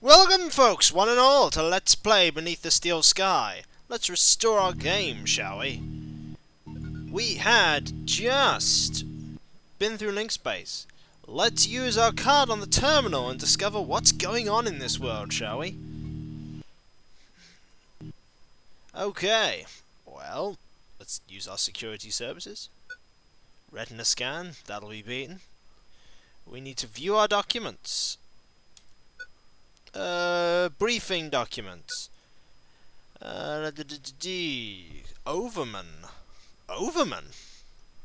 Welcome folks, one and all, to Let's Play Beneath the Steel Sky. Let's restore our game, shall we? We had just been through link space. Let's use our card on the terminal and discover what's going on in this world, shall we? Okay, well, let's use our security services. Retina scan, that'll be beaten. We need to view our documents. Briefing documents. Overman. Overman?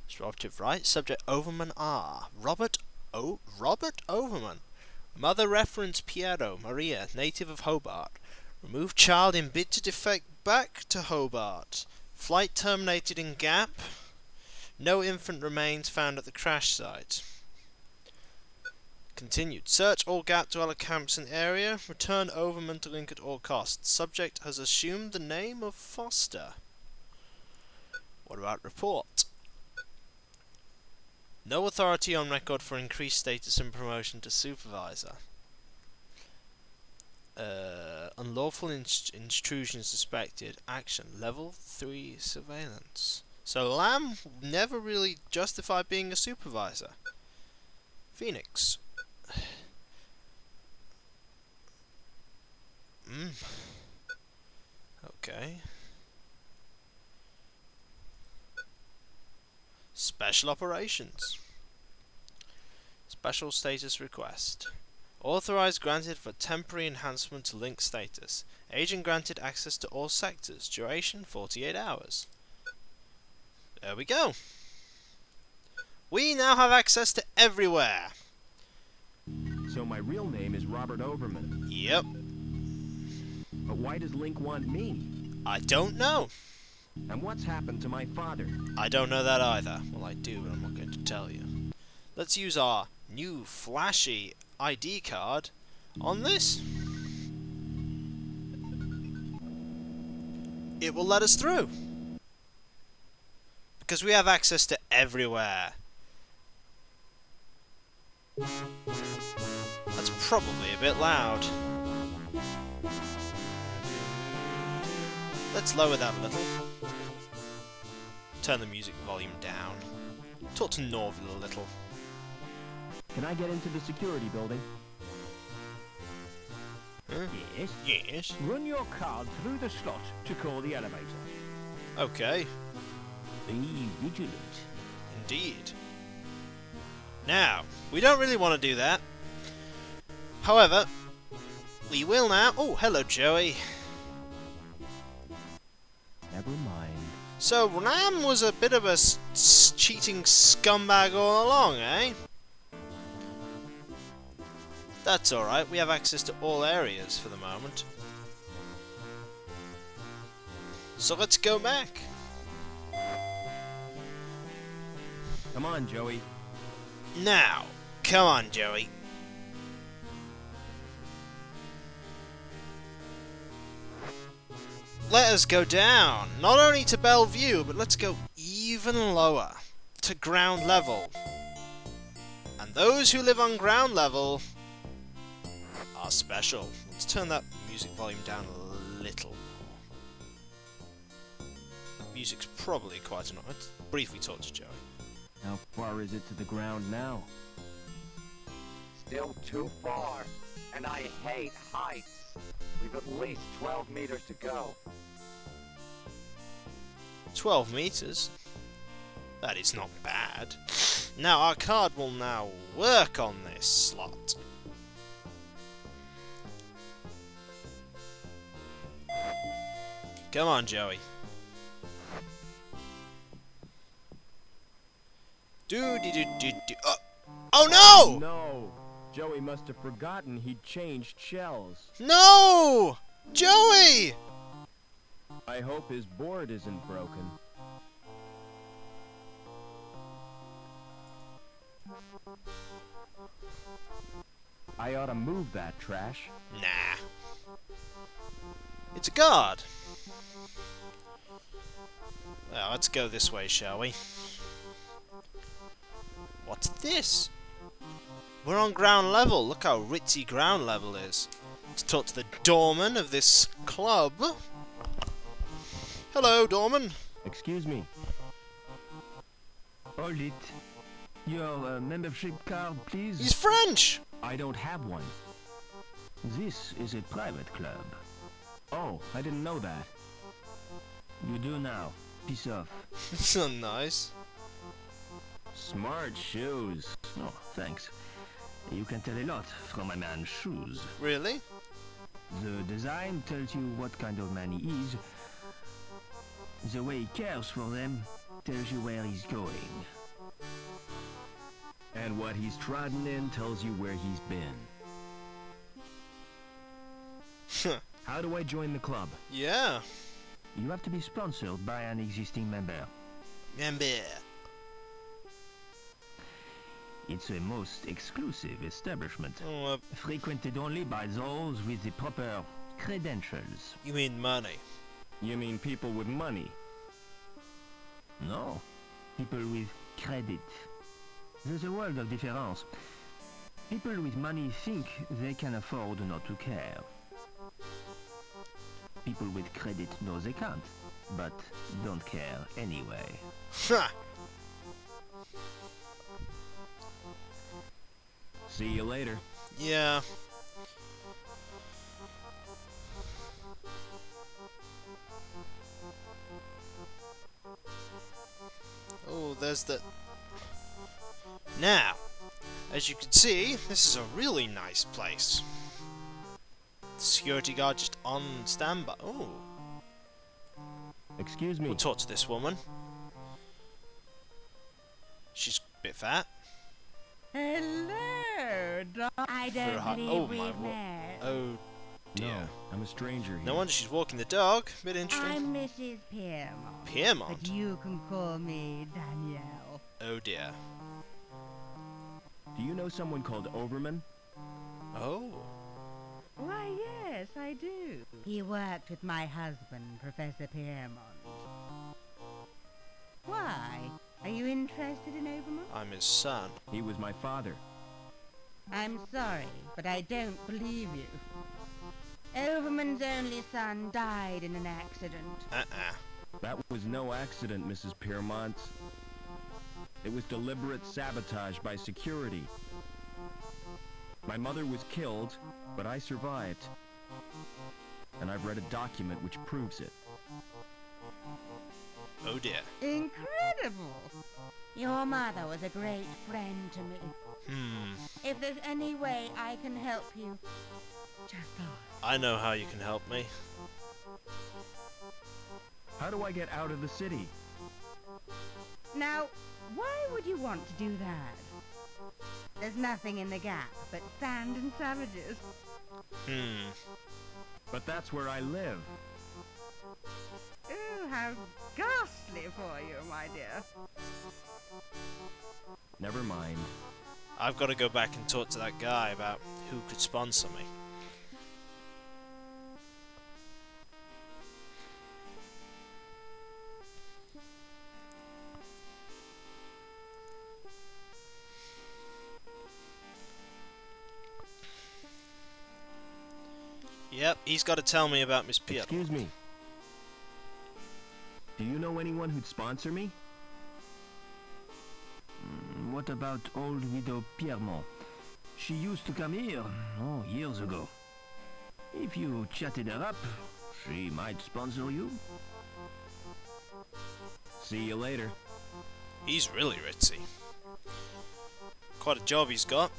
Derivative right. Subject Overman R. Robert Overman. Mother reference Piero Maria, native of Hobart. Removed child in bid to defect back to Hobart. Flight terminated in Gap. No infant remains found at the crash site. Continued. Search all Gap dweller camps and area. Return Overman to link at all costs. Subject has assumed the name of Foster. What about report? No authority on record for increased status and promotion to supervisor. Unlawful intrusion suspected. Action. Level 3 surveillance. So Lamb never really justified being a supervisor. Phoenix. Okay. Special operations. Special status request. Authorized granted for temporary enhancement to link status. Agent granted access to all sectors. Duration 48 hours. There we go. We now have access to everywhere. So my real name is Robert Overman. Yep. But why does Link want me? I don't know. And what's happened to my father? I don't know that either. Well, I do, but I'm not going to tell you. Let's use our new flashy ID card on this. It will let us through. Because we have access to everywhere. That's probably a bit loud. Let's lower that a little. Turn the music volume down. Talk to Norville a little. Can I get into the security building? Huh? Yes. Yes. Run your card through the slot to call the elevator. Okay. Be vigilant. Indeed. Now, we don't really want to do that. However, we will now. Oh, hello, Joey. Never mind. So, Ram was a bit of a cheating scumbag all along, eh? That's alright, we have access to all areas for the moment. So let's go back. Come on, Joey. Now, come on, Joey. Let us go down, not only to Bellevue, but let's go even lower, to ground level. And those who live on ground level are special. Let's turn that music volume down a little. Music's probably quite annoying. Let's briefly talk to Joey. How far is it to the ground now? Still too far, and I hate heights. We've at least 12 meters to go. 12 meters? That is not bad. Now our card will now work on this slot. Come on, Joey. Do. Oh no! No! Joey must have forgotten he'd changed shells. No! Joey! I hope his board isn't broken. I ought to move that trash. Nah. It's a guard. Well, let's go this way, shall we? What's this? We're on ground level. Look how ritzy ground level is. to talk to the doorman of this club. Hello, doorman. Excuse me. Hold it. Your membership card, please. He's French. I don't have one. This is a private club. Oh, I didn't know that. You do now. Piece off. So nice. Smart shoes. Oh, thanks. You can tell a lot from a man's shoes. Really? The design tells you what kind of man he is. The way he cares for them tells you where he's going. And what he's trodden in tells you where he's been. How do I join the club? Yeah. You have to be sponsored by an existing member. Member. It's a most exclusive establishment, Oh, frequented only by those with the proper credentials. you mean money? You mean people with money? No, people with credit. There's a world of difference. People with money think they can afford not to care. People with credit know they can't, but don't care anyway. Ha! See you later. Yeah. Oh, there's the... Now, as you can see, this is a really nice place. The security guard just on standby. Oh, Excuse me. we'll talk to this woman. She's a bit fat. Hello, I For a don't hot- believe oh we've my met. Oh dear. No, I'm a stranger here. No wonder she's walking the dog. Bit interesting. I'm Mrs. Piermont. Piermont? But you can call me Danielle. Oh dear. Do you know someone called Overman? Oh. Why, yes, I do. He worked with my husband, Professor Piermont. Why? Are you interested in Overmont? I'm his son. He was my father. I'm sorry, but I don't believe you. Overman's only son died in an accident. That was no accident, Mrs. Piermont. It was deliberate sabotage by security. My mother was killed, but I survived. And I've read a document which proves it. Oh dear. Incredible! Your mother was a great friend to me. If there's any way I can help you, just ask. I know how you can help me. How do I get out of the city? Now, why would you want to do that? There's nothing in the gap but sand and savages. But that's where I live. Oh, how ghastly for you, my dear. Never mind. I've got to go back and talk to that guy about who could sponsor me. Yep, he's got to tell me about Miss Pierre. Excuse me. Do you know anyone who'd sponsor me? What about old widow Piermont? She used to come here, years ago. If you chatted her up, she might sponsor you. See you later. He's really ritzy. Quite a job he's got.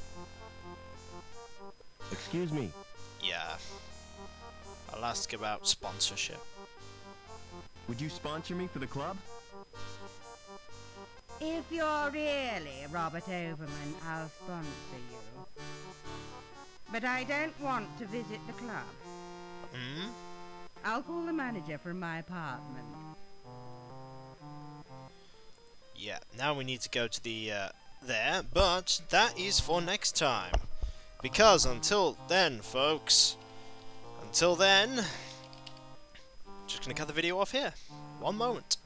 Excuse me. Yeah. I'll ask about sponsorship. Would you sponsor me for the club? If you're really Robert Overman, I'll sponsor you. But I don't want to visit the club. I'll call the manager from my apartment. Yeah, now we need to go to the, there, but that is for next time. Because until then, folks, just gonna cut the video off here. One moment.